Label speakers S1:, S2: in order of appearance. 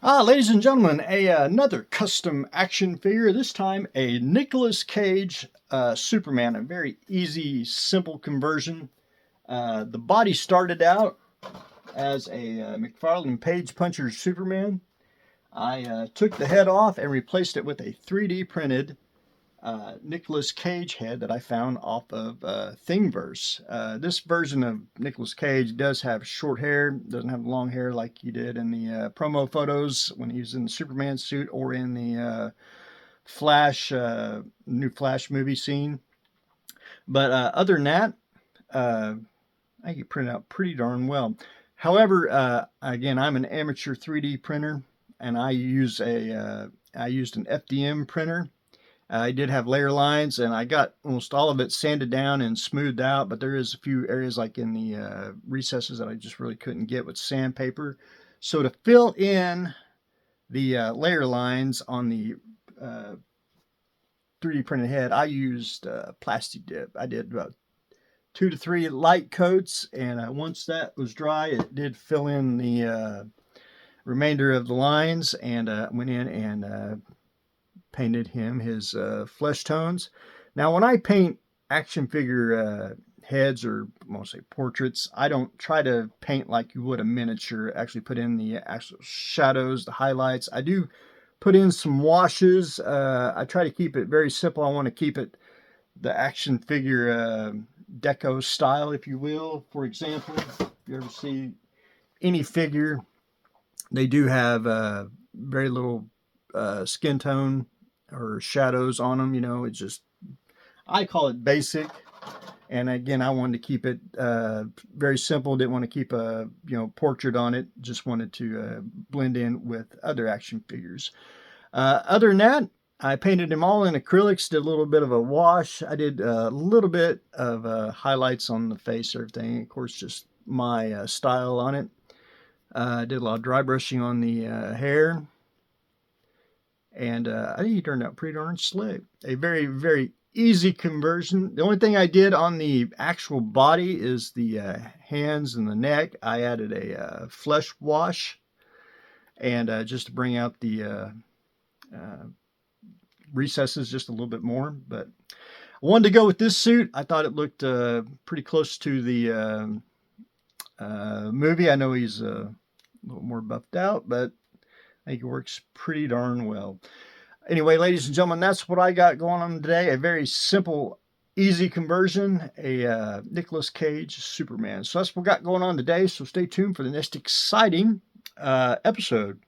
S1: Ladies and gentlemen, another custom action figure, this time a Nicolas Cage Superman, a very easy, simple conversion. The body started out as a Mcfarlane Page Puncher Superman. I took the head off and replaced it with a 3D printed Nicolas Cage head that I found off of Thingiverse. This version of Nicolas Cage does have short hair, doesn't have long hair like he did in the promo photos when he was in the Superman suit or in the Flash, new Flash movie scene. But other than that, I think it printed out pretty darn well. However, again, I'm an amateur 3D printer, and I used an FDM printer. I did have layer lines, and I got almost all of it sanded down and smoothed out, but there is a few areas like in the recesses that I just really couldn't get with sandpaper. So to fill in the layer lines on the 3D printed head, I used plastic dip. I did about 2 to 3 light coats, and once that was dry, it did fill in the remainder of the lines, and went in and painted him his flesh tones. Now, when I paint action figure heads, or mostly portraits, I don't try to paint like you would a miniature, actually put in the actual shadows, the highlights. I do put in some washes. I try to keep it very simple. I want to keep it the action figure deco style, if you will. For example, if you ever see any figure, they do have very little skin tone or shadows on them. You know, it's just, I call it basic. And again, I wanted to keep it very simple. Didn't want to keep a portrait on it. Just wanted to blend in with other action figures. Other than that, I painted them all in acrylics. Did a little bit of a wash. I did a little bit of highlights on the face, everything. Of course, just my style on it. I did a lot of dry brushing on the hair. And I think he turned out pretty darn slick. A very, very easy conversion. The only thing I did on the actual body is the hands and the neck. I added a flesh wash, and just to bring out the recesses just a little bit more. But I wanted to go with this suit. I thought it looked pretty close to the movie. I know he's a little more buffed out, but I think it works pretty darn well. Anyway, ladies and gentlemen, that's what I got going on today. A very simple, easy conversion, a Nicolas Cage Superman. So that's what we got going on today. So stay tuned for the next exciting episode.